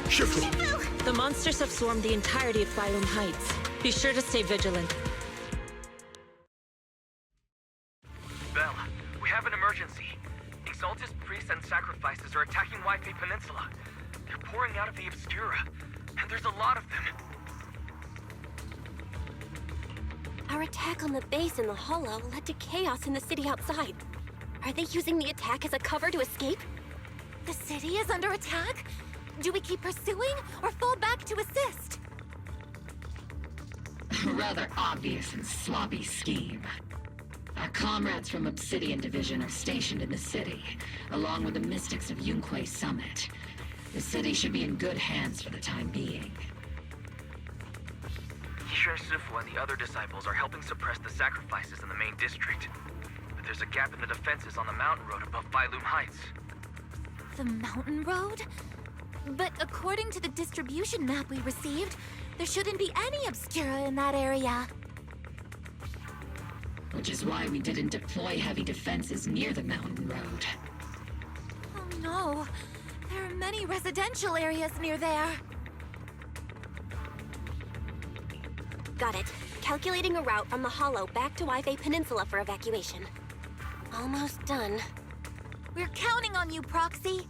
Shifu! The monsters have swarmed the entirety of Phylum Heights. Be sure to stay vigilant. Belle, we have an emergency. Exaltus priests and sacrifices are attacking Wi-Fi Peninsula. They're pouring out of the Obscura, and there's a lot of them. Our attack on the base in the Hollow led to chaos in the city outside. Are they using the attack as a cover to escape? The city is under attack? Do we keep pursuing, or fall back to assist? A rather obvious and sloppy scheme. Our comrades from Obsidian Division are stationed in the city, along with the mystics of Yunquay Summit. The city should be in good hands for the time being. Yishen Sifu and the other disciples are helping suppress the sacrifices in the main district. But there's a gap in the defenses on the mountain road above Phylum Heights. The mountain road? But according to the distribution map we received, there shouldn't be any Obscura in that area. Which is why we didn't deploy heavy defenses near the mountain road. Oh no, there are many residential areas near there. Got it. Calculating a route from the Hollow back to Wi-Fi Peninsula for evacuation. Almost done. We're counting on you, Proxy.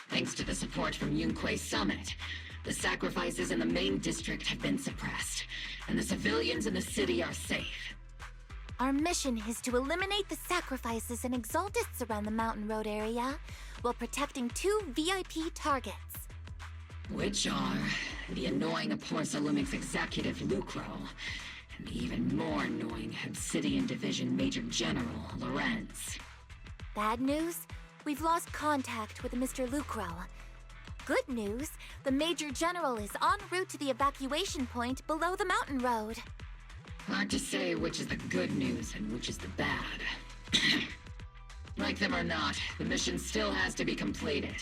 Thanks to the support from Yunquay Summit, the sacrifices in the main district have been suppressed, and the civilians in the city are safe. Our mission is to eliminate the sacrifices and exaltists around the mountain road area, while protecting 2 VIP targets. Which are the annoying Aporsalumix executive Lucro, and the even more annoying Obsidian Division Major General Lorenz. Bad news? We've lost contact with Mr. Lucro. Good news, the Major General is en route to the evacuation point below the mountain road. Hard to say which is the good news and which is the bad. Like them or not, the mission still has to be completed.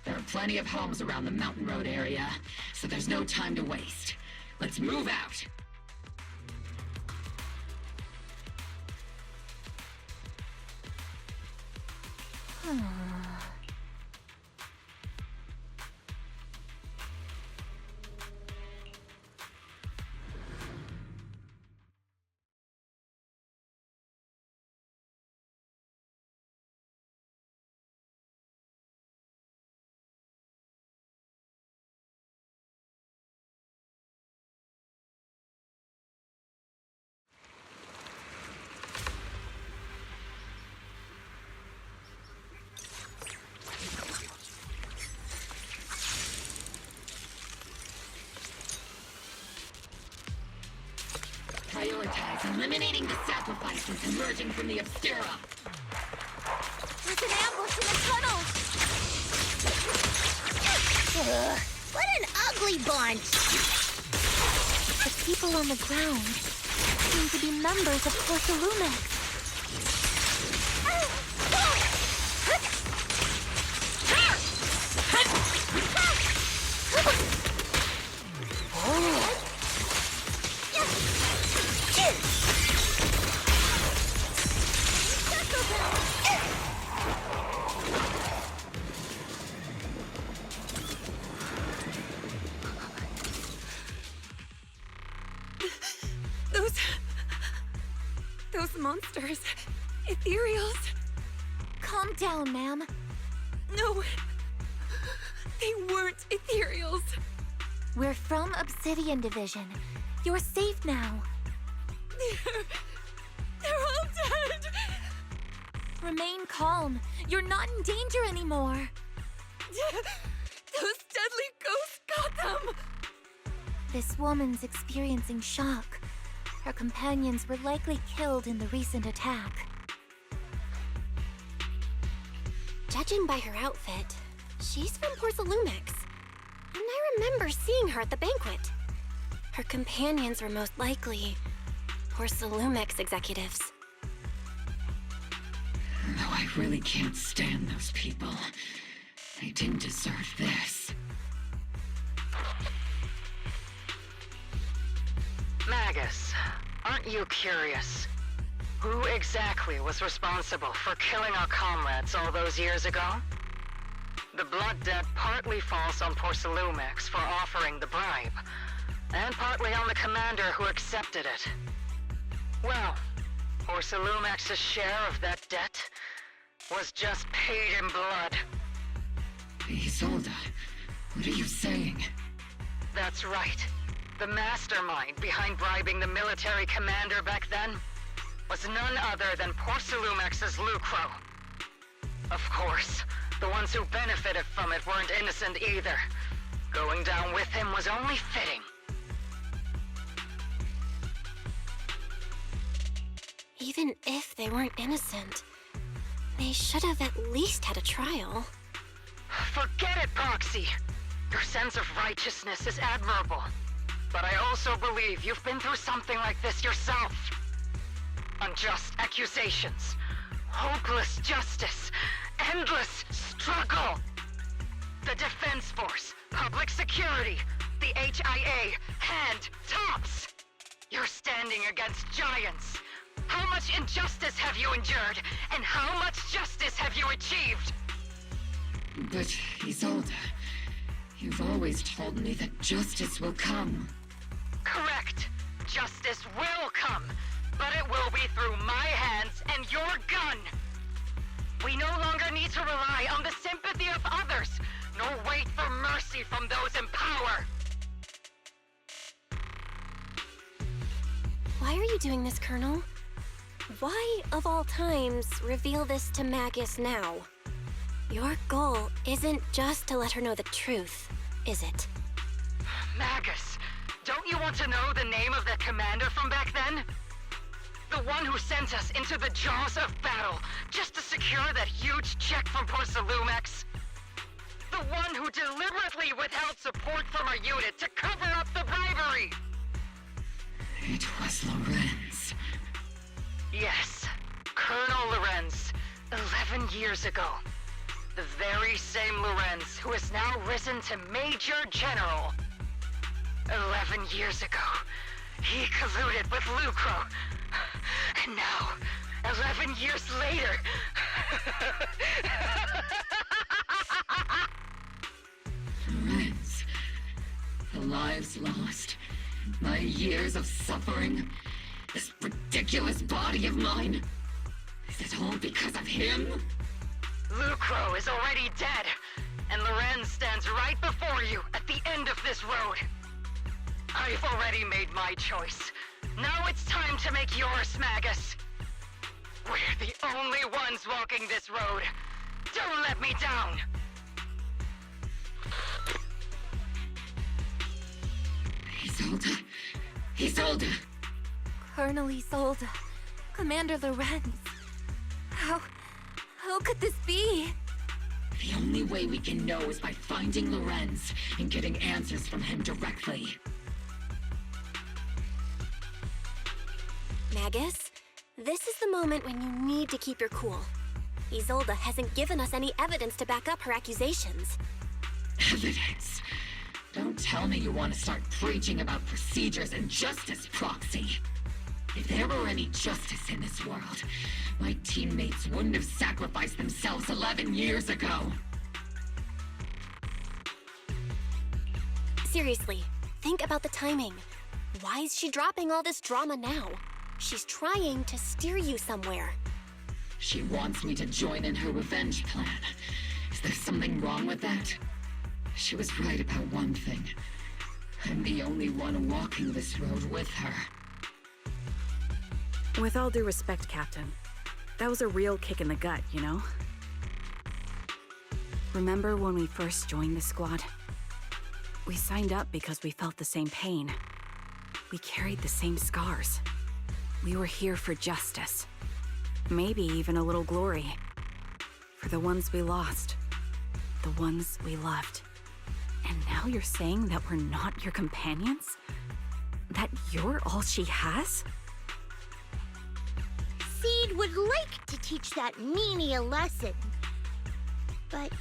There are plenty of homes around the mountain road area, so there's no time to waste. Let's move out! Prioritize eliminating the sacrifices emerging from the Obscura. There's an ambush in the tunnel! What an ugly bunch! The people on the ground seem to be members of Porsalumix. Those monsters. Ethereals. Calm down, ma'am. No. They weren't ethereals. We're from Obsidian Division. You're safe now. They're all dead. Remain calm. You're not in danger anymore. Those deadly ghosts got them. This woman's experiencing shock. Her companions were likely killed in the recent attack. Judging by her outfit, she's from Porcelumix. And I remember seeing her at the banquet. Her companions were most likely Porcelumix executives. Though I really can't stand those people. They didn't deserve this. Magus, aren't you curious? Who exactly was responsible for killing our comrades all those years ago? The blood debt partly falls on Porcelumix for offering the bribe, and partly on the commander who accepted it. Well, Porcelumix's share of that debt was just paid in blood. Isolde, what are you saying? That's right. The mastermind behind bribing the military commander back then was none other than Porcelumix's Lucro. Of course, the ones who benefited from it weren't innocent either. Going down with him was only fitting. Even if they weren't innocent, they should have at least had a trial. Forget it, Proxy! Your sense of righteousness is admirable. But I also believe you've been through something like this yourself. Unjust accusations, hopeless justice, endless struggle. The Defense Force, public security, the HIA, hand tops. You're standing against giants. How much injustice have you endured, and how much justice have you achieved? But, Isolde, you've always told me that justice will come. Correct. Justice will come, but it will be through my hands and your gun. We no longer need to rely on the sympathy of others, nor wait for mercy from those in power. Why are you doing this, Colonel? Why, of all times, reveal this to Magus now? Your goal isn't just to let her know the truth, is it? Magus, don't you want to know the name of that commander from back then? The one who sent us into the jaws of battle just to secure that huge check from Porcelumix? The one who deliberately withheld support from our unit to cover up the bribery? It was Lorenz. Yes, Colonel Lorenz, 11 years ago. The very same Lorenz who has now risen to Major General. 11 years ago, he colluded with Lucro. And now, 11 years later... Lorenz. The lives lost. My years of suffering. This ridiculous body of mine. Is it all because of him? Lucro is already dead, and Lorenz stands right before you at the end of this road. I've already made my choice. Now it's time to make yours, Magus. We're the only ones walking this road. Don't let me down! Isolde. Isolde! Colonel Isolde, Commander Lorenz. How could this be? The only way we can know is by finding Lorenz and getting answers from him directly. Magus, this is the moment when you need to keep your cool. Isolde hasn't given us any evidence to back up her accusations. Evidence? Don't tell me you want to start preaching about procedures and justice, Proxy. If there were any justice in this world, my teammates wouldn't have sacrificed themselves 11 years ago. Seriously, think about the timing. Why is she dropping all this drama now? She's trying to steer you somewhere. She wants me to join in her revenge plan. Is there something wrong with that? She was right about one thing. I'm the only one walking this road with her. With all due respect, Captain, that was a real kick in the gut, you know? Remember when we first joined the squad? We signed up because we felt the same pain. We carried the same scars. We were here for justice. Maybe even a little glory. For the ones we lost. The ones we loved. And now you're saying that we're not your companions? That you're all she has? Seed would like to teach that meanie a lesson. But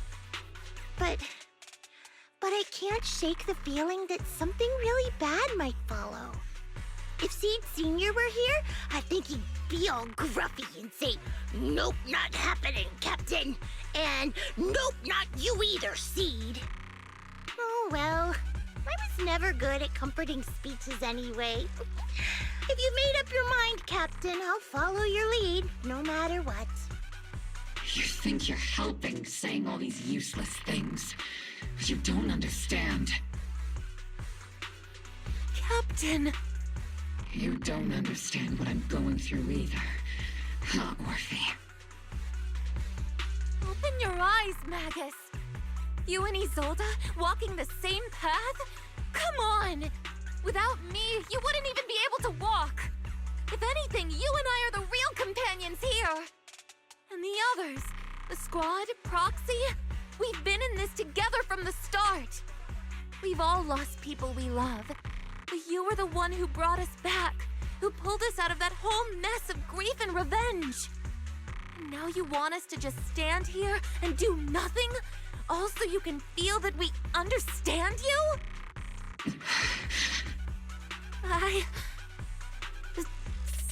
I can't shake the feeling that something really bad might follow. If Seed Sr. were here, I think he'd be all gruffy and say, "Nope, not happening, Captain." And "Nope, not you either, Seed." Oh well, I was never good at comforting speeches anyway. If you made up your mind, Captain, I'll follow your lead, no matter what. You think you're helping, saying all these useless things. But you don't understand. Captain! You don't understand what I'm going through either. Huh, Orphe? Open your eyes, Magus. You and Isolde walking the same path? Come on! Without me, you wouldn't even be able to walk. If anything, you and I are the real companions here. And the others, the squad, Proxy, we've been in this together from the start. We've all lost people we love, but you were the one who brought us back, who pulled us out of that whole mess of grief and revenge. And now you want us to just stand here and do nothing, all so you can feel that we understand you?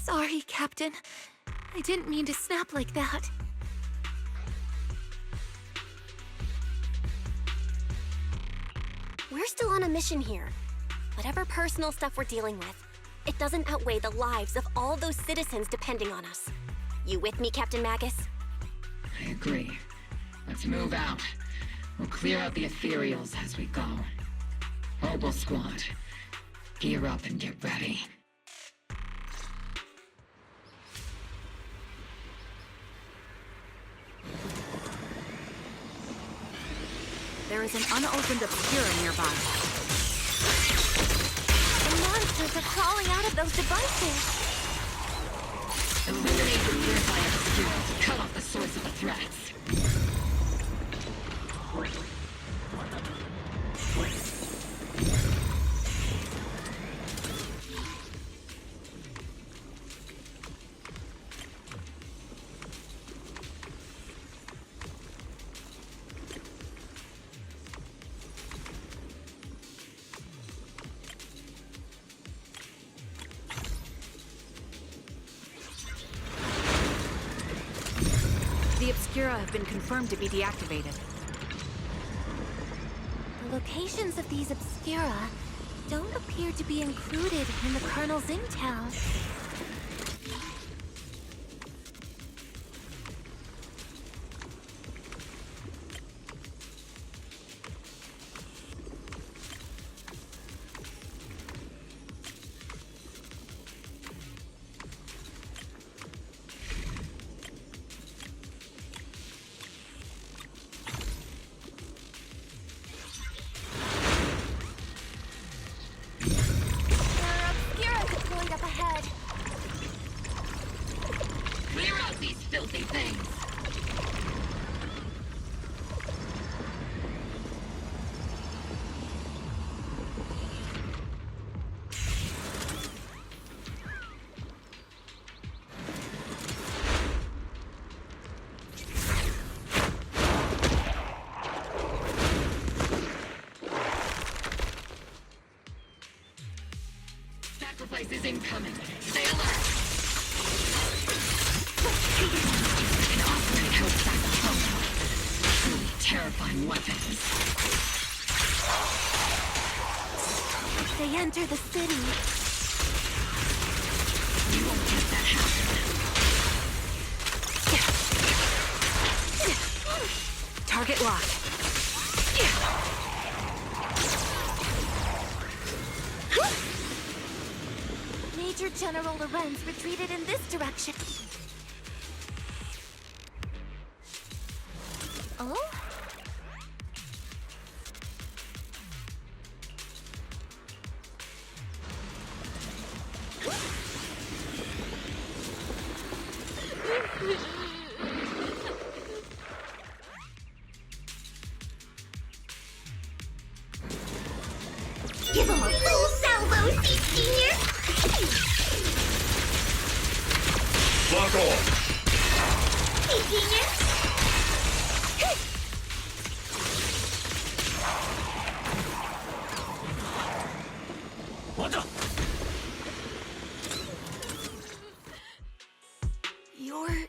Sorry, Captain. I didn't mean to snap like that. We're still on a mission here. Whatever personal stuff we're dealing with, it doesn't outweigh the lives of all those citizens depending on us. You with me, Captain Magus? I agree. Let's move out. We'll clear out the ethereals as we go. Mobile Squad, gear up and get ready. There is an unopened obscura nearby. The monsters are crawling out of those devices. Eliminate the nearby obscura to cut off the source of the threats. The obscura have been confirmed to be deactivated. The locations of these obscura don't appear to be included in the Colonel's intel. Filthy things! Sacrifice is incoming! Stay alert! An offering outside the home. Truly terrifying weapons. They enter the city. You won't let that happen. Target locked. Major General Lorenz retreated in this direction. Oh? Give him a full salvo, Seed Senior! Lock off! Seed Senior! You're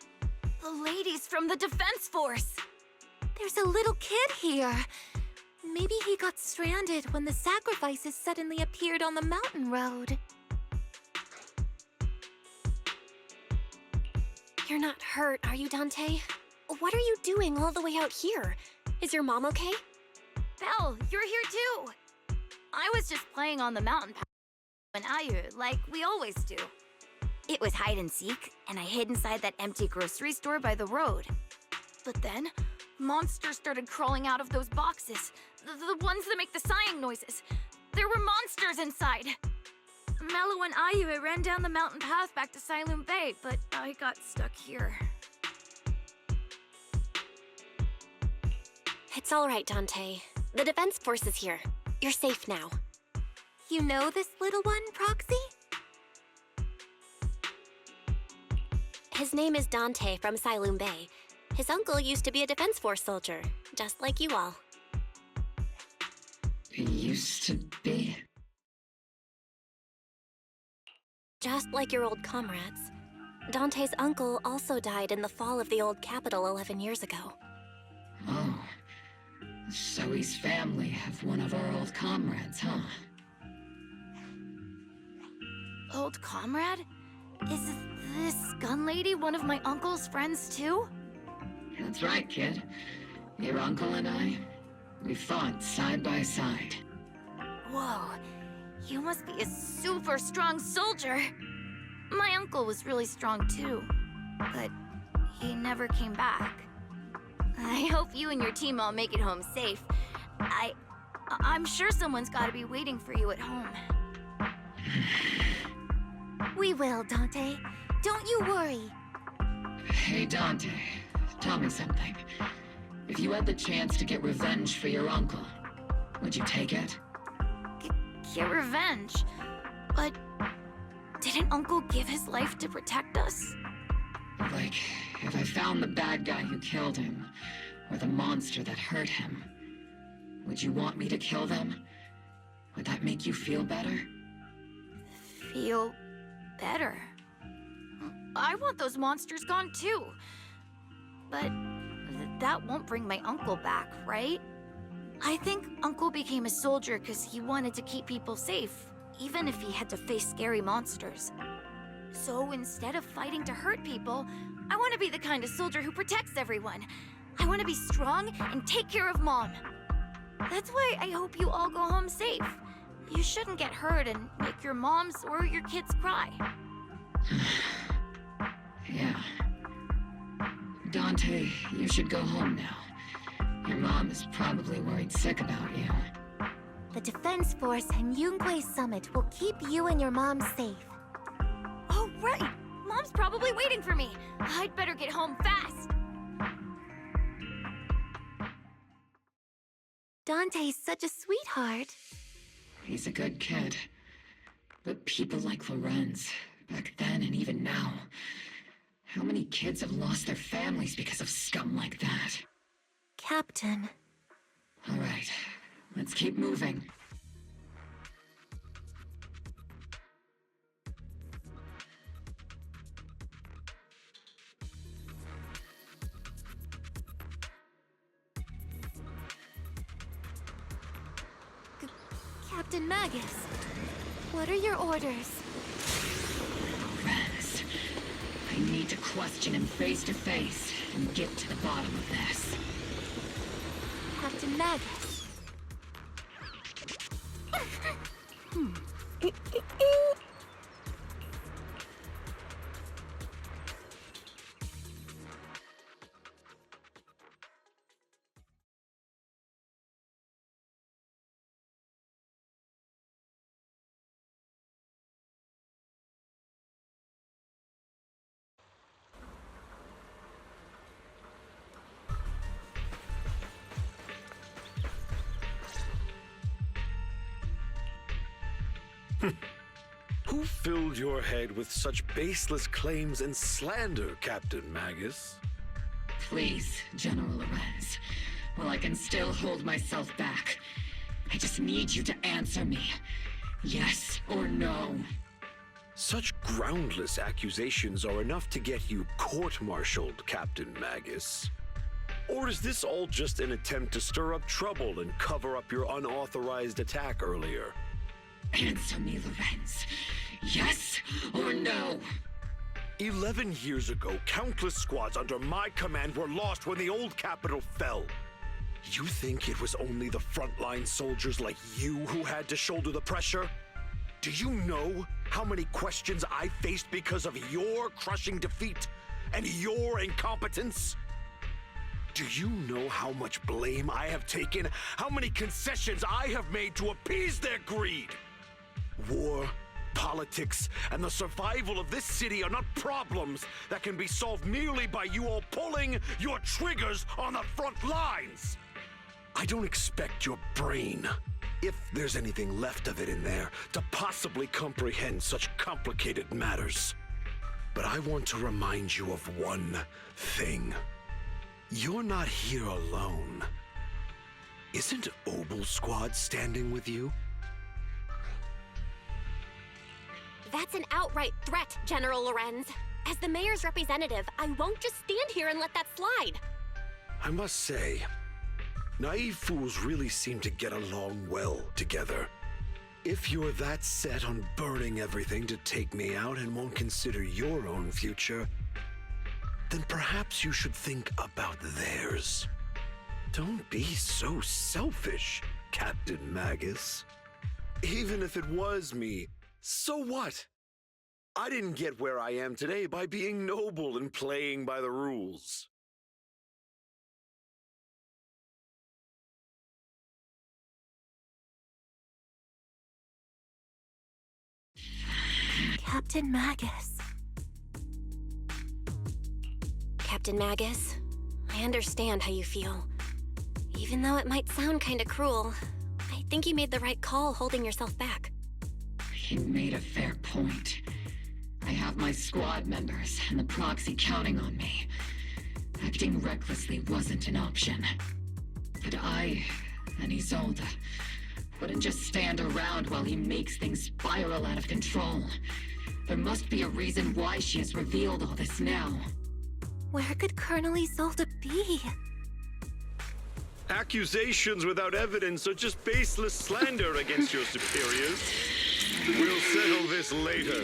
the ladies from the Defense Force. There's a little kid here. Maybe he got stranded when the sacrifices suddenly appeared on the mountain road. You're not hurt, are you, Dante? What are you doing all the way out here? Is your mom okay? Belle, you're here too. I was just playing on the mountain path and Ayu, like we always do. It was hide and seek, and I hid inside that empty grocery store by the road. But then, monsters started crawling out of those boxes. The ones that make the sighing noises. There were monsters inside. Mello and Ayu ran down the mountain path back to Silum Bay, but I got stuck here. It's all right, Dante. The Defense Force is here. You're safe now. You know this little one, Proxy? His name is Dante from Silum Bay. His uncle used to be a Defense Force soldier, just like you all. Used to be? Just like your old comrades. Dante's uncle also died in the fall of the old capital 11 years ago. Oh. Zoe's family have one of our old comrades, huh? Old comrade? Is this gun lady one of my uncle's friends too? That's right, kid. Your uncle and I, we fought side by side. Whoa, you must be a super strong soldier. My uncle was really strong too, but he never came back. I hope you and your team all make it home safe. I'm sure someone's gotta be waiting for you at home. We will, Dante. Don't you worry. Hey, Dante, tell me something. If you had the chance to get revenge for your uncle, would you take it? Get revenge? But didn't Uncle give his life to protect us? Like, if I found the bad guy who killed him, or the monster that hurt him, would you want me to kill them? Would that make you feel better? Feel better? I want those monsters gone too. But that won't bring my uncle back, right? I think Uncle became a soldier because he wanted to keep people safe, even if he had to face scary monsters. So instead of fighting to hurt people, I want to be the kind of soldier who protects everyone. I want to be strong and take care of Mom. That's why I hope you all go home safe. You shouldn't get hurt and make your moms or your kids cry. Yeah. Dante, you should go home now. Your mom is probably worried sick about you. The Defense Force and Yunque Summit will keep you and your mom safe. Oh, right! Mom's probably waiting for me. I'd better get home fast. Dante's such a sweetheart. He's a good kid. But people like Lorenz, back then and even now, how many kids have lost their families because of scum like that? Captain. All right, let's keep moving. Captain Magus, what are your orders? Lorenz, I need to question him face to face and get to the bottom of this. Captain Magus. Who filled your head with such baseless claims and slander, Captain Magus? Please, General Lorenz. While I can still hold myself back, I just need you to answer me. Yes or no? Such groundless accusations are enough to get you court-martialed, Captain Magus. Or is this all just an attempt to stir up trouble and cover up your unauthorized attack earlier? Answer me, Lorenz. Yes or no? 11 years ago, countless squads under my command were lost when the old capital fell. You think it was only the frontline soldiers like you who had to shoulder the pressure? Do you know how many questions I faced because of your crushing defeat and your incompetence? Do you know how much blame I have taken? How many concessions I have made to appease their greed? War, politics, and the survival of this city are not problems that can be solved merely by you all pulling your triggers on the front lines. I don't expect your brain, if there's anything left of it in there, to possibly comprehend such complicated matters. But I want to remind you of one thing. You're not here alone. Isn't Obel Squad standing with you? That's an outright threat, General Lorenz. As the mayor's representative, I won't just stand here and let that slide. I must say, naive fools really seem to get along well together. If you're that set on burning everything to take me out and won't consider your own future, then perhaps you should think about theirs. Don't be so selfish, Captain Magus. Even if it was me, so what? I didn't get where I am today by being noble and playing by the rules. Captain Magus. Captain Magus, I understand how you feel. Even though it might sound kinda cruel, I think you made the right call holding yourself back. You made a fair point. I have my squad members and the proxy counting on me. Acting recklessly wasn't an option. But I and Isolde wouldn't just stand around while he makes things spiral out of control. There must be a reason why she has revealed all this now. Where could Colonel Isolde be? Accusations without evidence are just baseless slander against your superiors. We'll settle this later.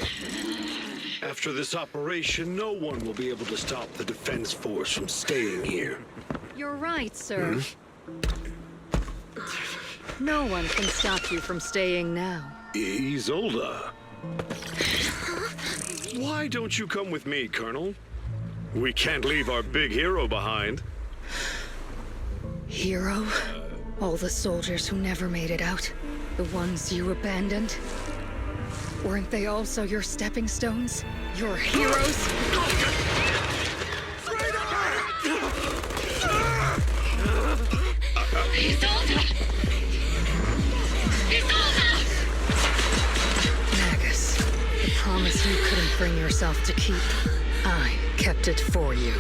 After this operation, no one will be able to stop the defense force from staying here. You're right, sir. No one can stop you from staying now. Isolde. Why don't you come with me, Colonel? We can't leave our big hero behind. Hero? All the soldiers who never made it out? The ones you abandoned? Weren't they also your stepping stones? Your heroes? Magus, the promise you couldn't bring yourself to keep, I kept it for you.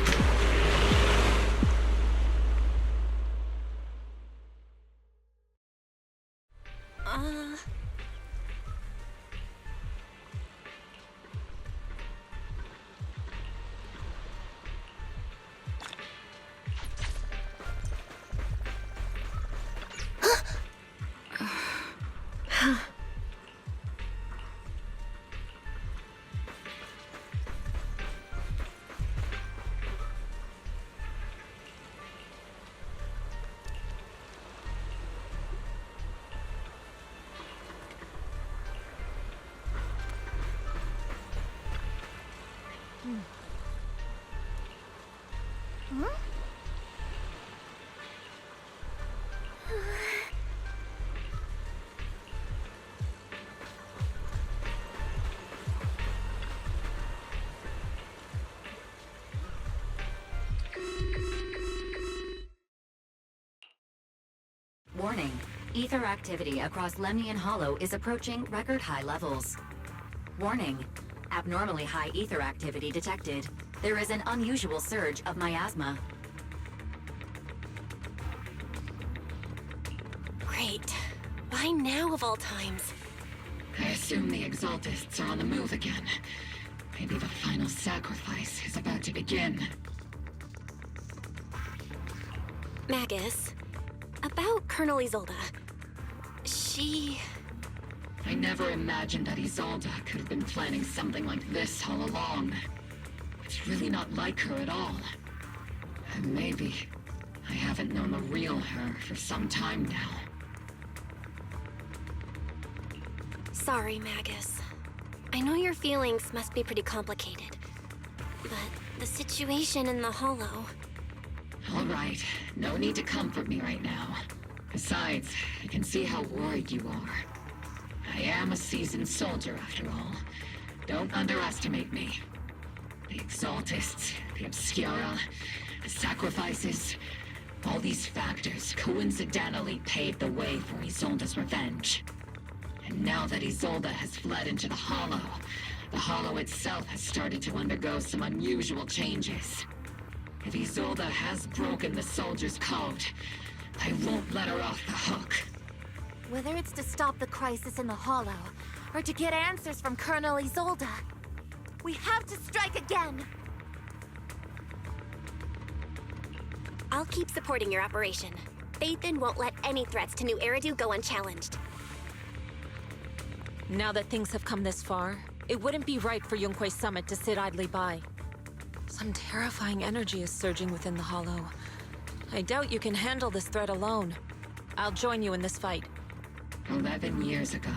Warning. Ether activity across Lemnian Hollow is approaching record-high levels. Warning. Abnormally high ether activity detected. There is an unusual surge of miasma. Great. Why now of all times? I assume the Exaltists are on the move again. Maybe the final sacrifice is about to begin. Magus, about Colonel Isolde. I never imagined that Isolde could have been planning something like this all along. It's really not like her at all. And maybe I haven't known the real her for some time now. Sorry, Magus. I know your feelings must be pretty complicated. But the situation in the Hollow... All right, no need to comfort me right now. Besides, I can see how worried you are. I am a seasoned soldier, after all. Don't underestimate me. The Exaltists, the Obscura, the sacrifices, all these factors coincidentally paved the way for Isolde's revenge. And now that Isolde has fled into the Hollow itself has started to undergo some unusual changes. If Isolde has broken the soldier's code, I won't let her off the hook. Whether it's to stop the crisis in the Hollow, or to get answers from Colonel Isolde, we have to strike again! I'll keep supporting your operation. Phaethon won't let any threats to New Eridu go unchallenged. Now that things have come this far, it wouldn't be right for Yunque's summit to sit idly by. Some terrifying energy is surging within the Hollow. I doubt you can handle this threat alone. I'll join you in this fight. 11 years ago,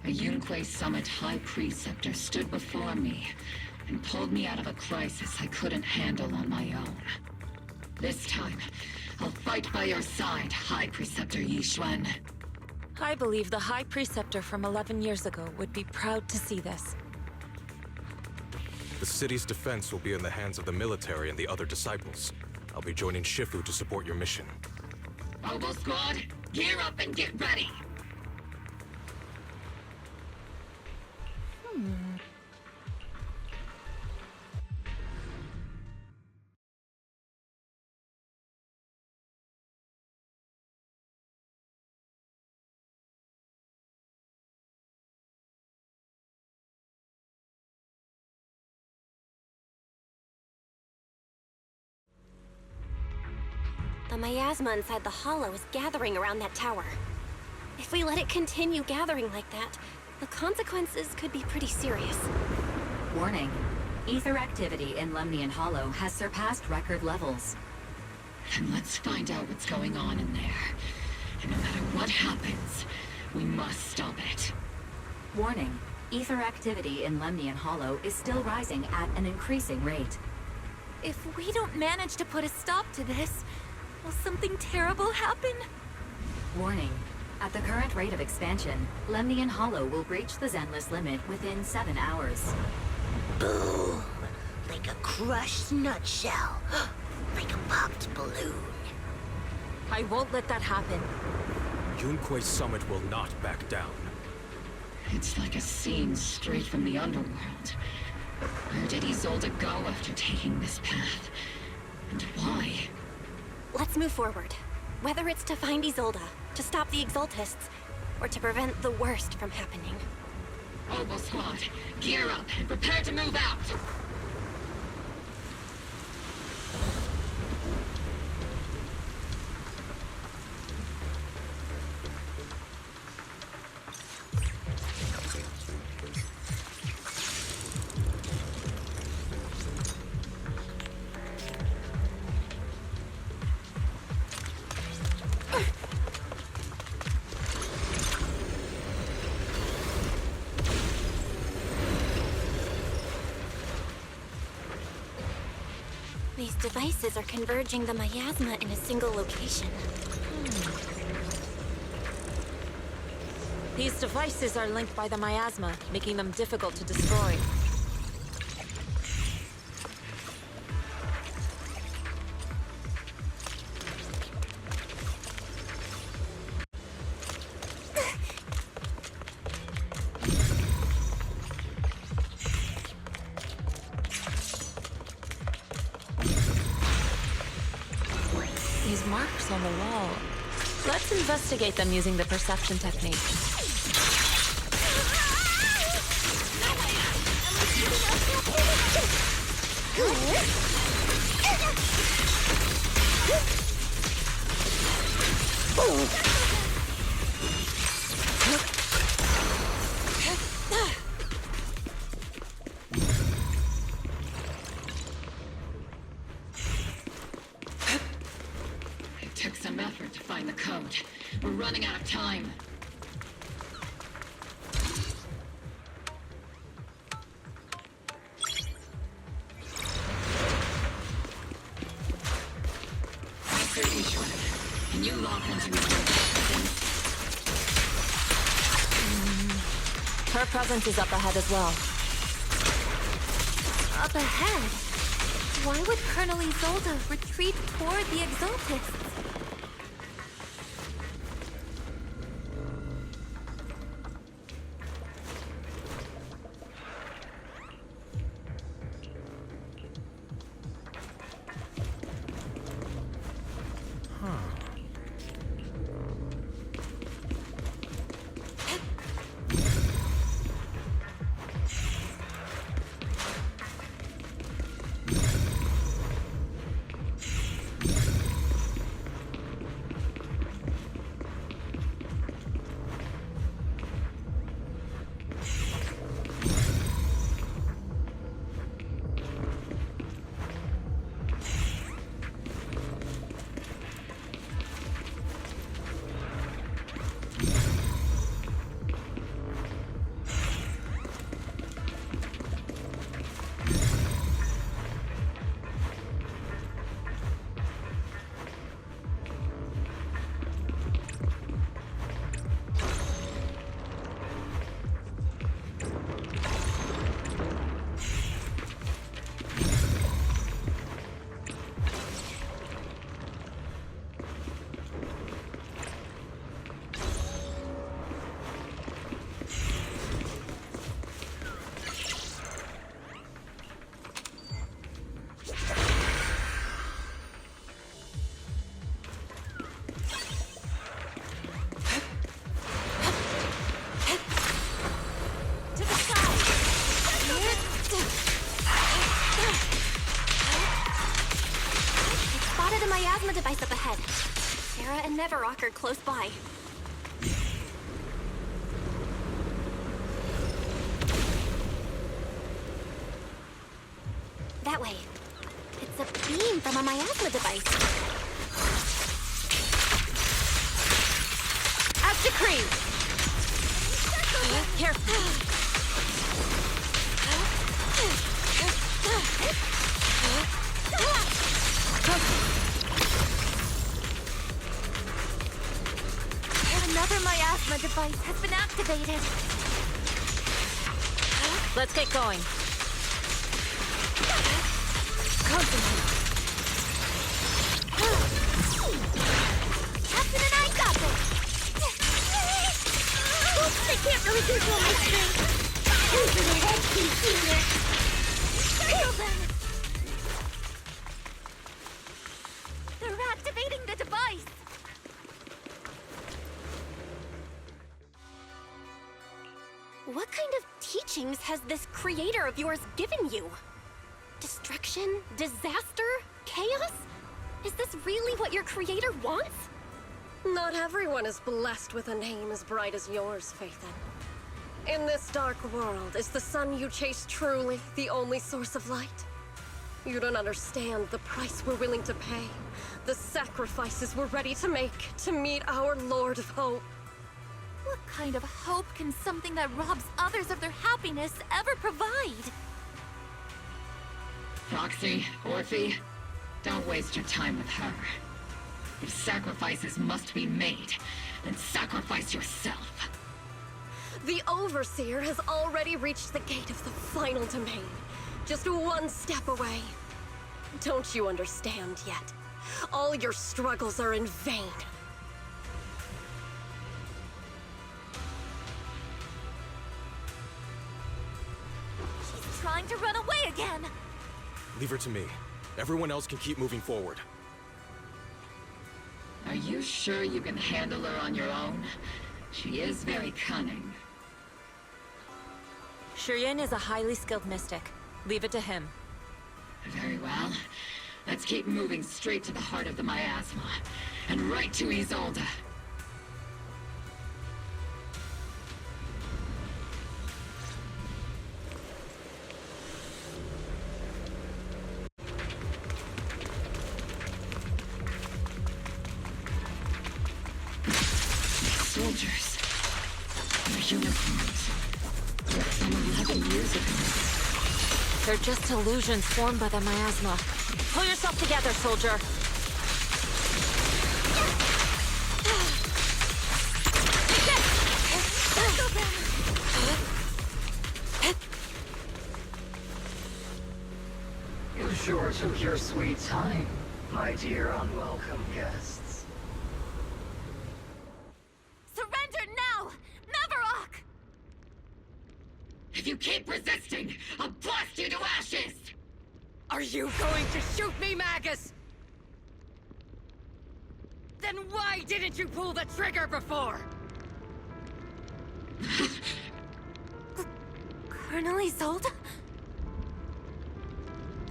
a Yunque Summit High Preceptor stood before me and pulled me out of a crisis I couldn't handle on my own. This time, I'll fight by your side, High Preceptor Yixuan. I believe the High Preceptor from 11 years ago would be proud to see this. The city's defense will be in the hands of the military and the other disciples. I'll be joining Shifu to support your mission. Mobile Squad, gear up and get ready! The miasma inside the Hollow is gathering around that tower. If we let it continue gathering like that, the consequences could be pretty serious. Warning. Ether activity in Lemnian Hollow has surpassed record levels. Then let's find out what's going on in there. And no matter what happens, we must stop it. Warning. Ether activity in Lemnian Hollow is still rising at an increasing rate. If we don't manage to put a stop to this, will something terrible happen? Warning. At the current rate of expansion, Lemnian Hollow will breach the Zenless limit within 7 hours. Boom! Like a crushed nutshell. Like a popped balloon. I won't let that happen. Yunque's summit will not back down. It's like a scene straight from the underworld. Where did Isolde go after taking this path? And why? Let's move forward. Whether it's to find Isolde, to stop the Exaltists, or to prevent the worst from happening. Mobile Squad, gear up and prepare to move out! These devices are converging the miasma in a single location. These devices are linked by the miasma, making them difficult to destroy. marks on the wall. Let's investigate them using the perception technique. It took some effort to find the code. We're running out of time. Can you lock onto his presence? Her presence is up ahead as well. Up ahead? Why would Colonel Isolde retreat toward the Exaltists? Device up ahead. Sarah and Neverrock are close by. That way. It's a beam from a miasma device. As decreed! Careful! Another miasma device has been activated. Let's get going. Concentrate. Captain and I got this! Oops, I can't really control my strength. Who's in your head, Senior? Kill them! They're activating the device! What kind of teachings has this creator of yours given you? Destruction? Disaster? Chaos? Is this really what your creator wants? Not everyone is blessed with a name as bright as yours, Faithin. In this dark world, is the sun you chase truly the only source of light? You don't understand the price we're willing to pay, the sacrifices we're ready to make to meet our Lord of Hope. What kind of hope can something that robs others of their happiness ever provide? Roxy, Orphe, don't waste your time with her. If sacrifices must be made, then sacrifice yourself. The Overseer has already reached the gate of the final domain, just one step away. Don't you understand yet? All your struggles are in vain. She's trying to run away again! Leave her to me. Everyone else can keep moving forward. Are you sure you can handle her on your own? She is very cunning. Shiryen is a highly skilled mystic. Leave it to him. Very well. Let's keep moving straight to the heart of the miasma. And right to Isolde. Soldiers. Their uniforms. From 11 years ago. They're just illusions formed by the miasma. Pull yourself together, soldier. You sure took your sweet time, my dear unwelcome guests. Surrender now! Mavarok! If you keep resisting, I'll blast you to ashes! Are you going to shoot me, Magus? Then why didn't you pull the trigger before? Colonel Isolde?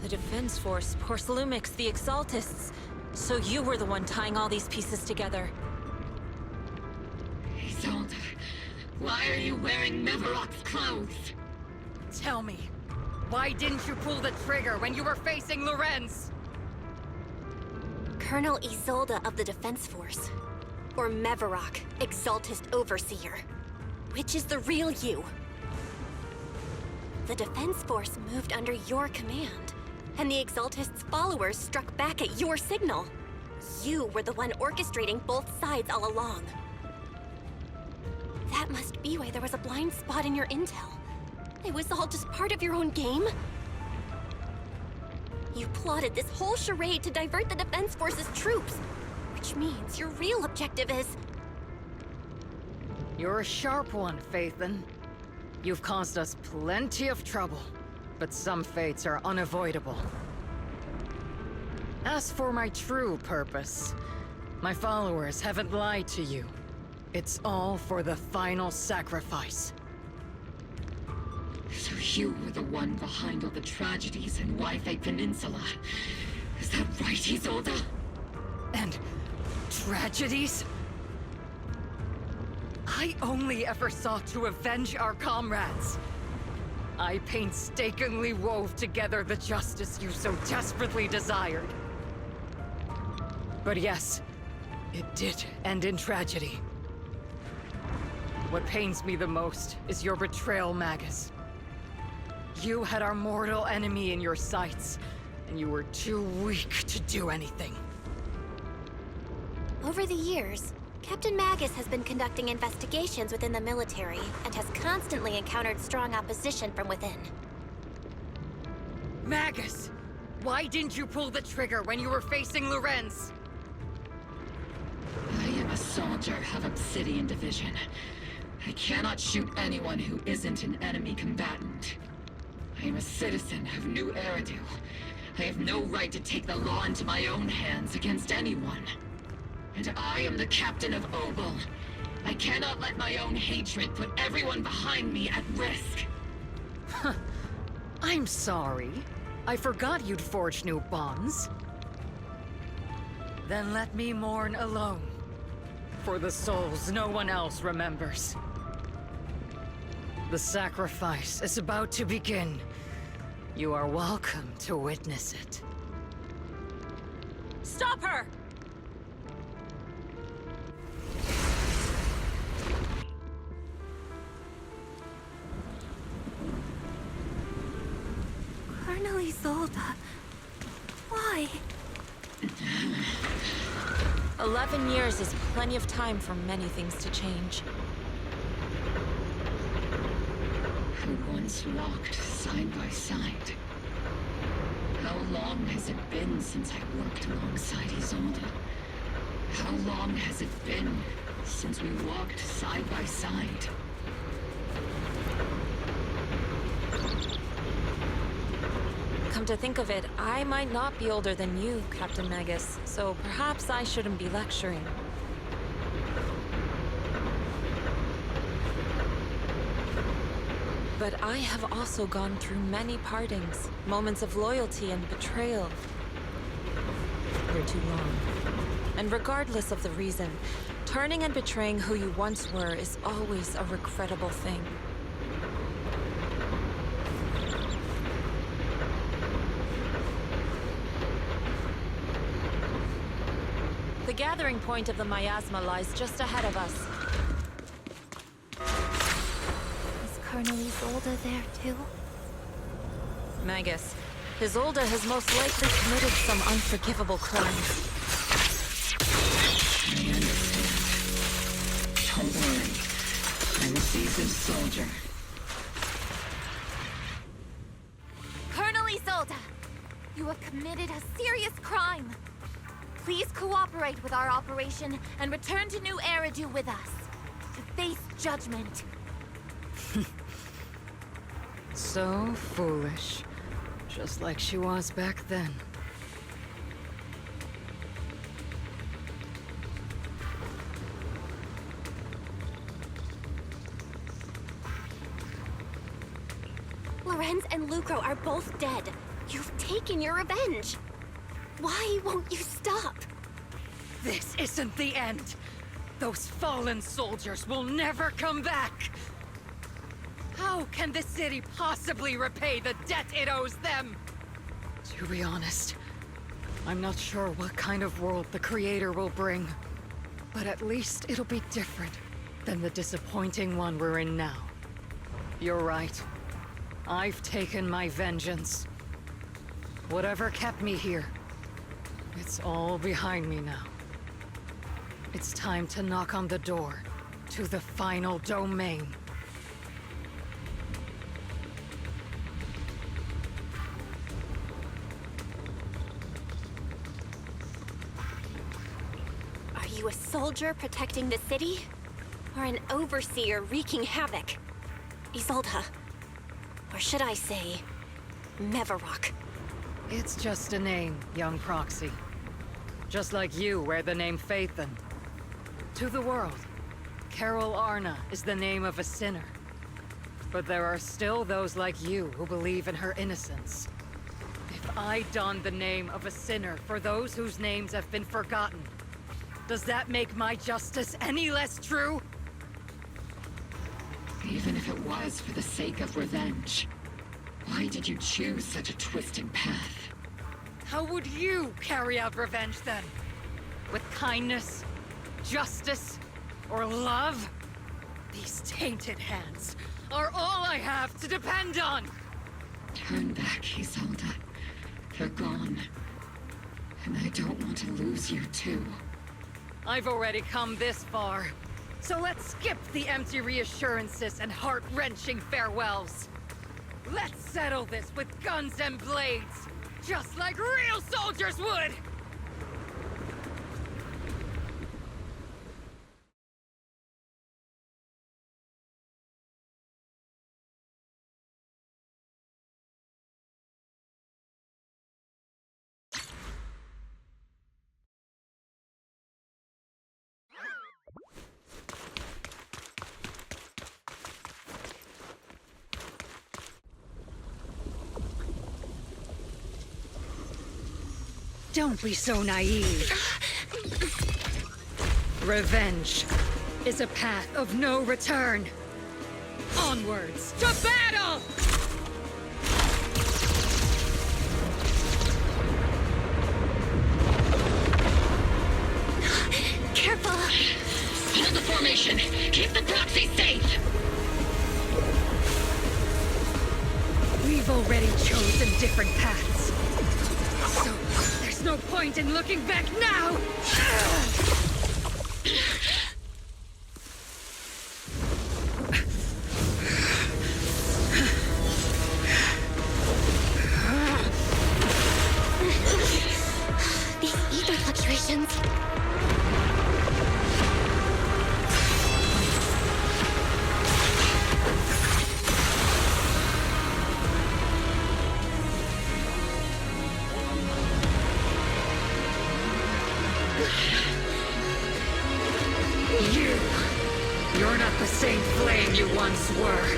The Defense Force, Porcelumix, the Exaltists. So you were the one tying all these pieces together. Isolde, why are you wearing Mavarok's clothes? Tell me, why didn't you pull the trigger when you were facing Lorenz? Colonel Isolde of the Defense Force. Or Mavarok, Exaltist Overseer. Which is the real you? The Defense Force moved under your command, and the Exaltist's followers struck back at your signal. You were the one orchestrating both sides all along. That must be why there was a blind spot in your intel. It was all just part of your own game? You plotted this whole charade to divert the Defense Force's troops, which means your real objective is... You're a sharp one, Phaethon. You've caused us plenty of trouble, but some fates are unavoidable. As for my true purpose, my followers haven't lied to you. It's all for the final sacrifice. So you were the one behind all the tragedies in Wi-Fi Peninsula. Is that right, Isolde? And tragedies? I only ever sought to avenge our comrades. I painstakingly wove together the justice you so desperately desired. But yes, it did end in tragedy. What pains me the most is your betrayal, Magus. You had our mortal enemy in your sights, and you were too weak to do anything. Over the years, Captain Magus has been conducting investigations within the military and has constantly encountered strong opposition from within. Magus! Why didn't you pull the trigger when you were facing Lorenz? I am a soldier of Obsidian Division. I cannot shoot anyone who isn't an enemy combatant. I am a citizen of New Eridu. I have no right to take the law into my own hands against anyone. And I am the captain of Obel. I cannot let my own hatred put everyone behind me at risk. I'm sorry. I forgot you'd forged new bonds. Then let me mourn alone. For the souls no one else remembers. The sacrifice is about to begin. You are welcome to witness it. Stop her! Colonel Isolde. Why? 11 years is plenty of time for many things to change. Who once walked side by side. How long has it been since I worked alongside Isolde? How long has it been since we walked side by side? come to think of it, I might not be older than you, Captain Magus, so perhaps I shouldn't be lecturing. But I have also gone through many partings, moments of loyalty and betrayal. They're too long. And regardless of the reason, turning and betraying who you once were is always a regrettable thing. The gathering point of the miasma lies just ahead of us. Is Colonel Isolde there too? Magus, Isolde has most likely committed some unforgivable crimes. I understand. Don't worry. I'm a seasoned soldier. Colonel Isolde, you have committed a serious crime. Please cooperate with our operation and return to New Eridu with us to face judgment. So foolish. Just like she was back then. Lorenz and Lucro are both dead. You've taken your revenge. Why won't you stop? This isn't the end. Those fallen soldiers will never come back. How can the city possibly repay the debt it owes them? To be honest, I'm not sure what kind of world the Creator will bring. But at least it'll be different than the disappointing one we're in now. You're right. I've taken my vengeance. Whatever kept me here, it's all behind me now. It's time to knock on the door to the final domain. Are you a soldier protecting the city? Or an overseer wreaking havoc? Isolde. Or should I say, Mevarok? It's just a name, young proxy. Just like you wear the name Phaethon. To the world, Carol Arna is the name of a sinner. But there are still those like you who believe in her innocence. If I don the name of a sinner for those whose names have been forgotten, does that make my justice any less true? Even if it was for the sake of revenge, why did you choose such a twisted path? How would you carry out revenge then? With kindness, justice, or love? These tainted hands are all I have to depend on! Turn back, Isolde. They're gone. And I don't want to lose you too. I've already come this far. So let's skip the empty reassurances and heart-wrenching farewells. Let's settle this with guns and blades, just like real soldiers would! Don't be so naive. Revenge is a path of no return. Onwards to battle! Careful! Hold the formation! Keep the proxy safe! We've already chosen different paths. So, there's no point in looking back now! These ether fluctuations. You're not the same flame you once were.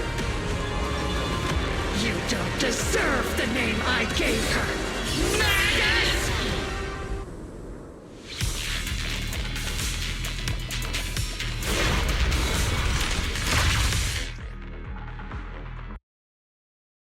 You don't deserve the name I gave her. Magus!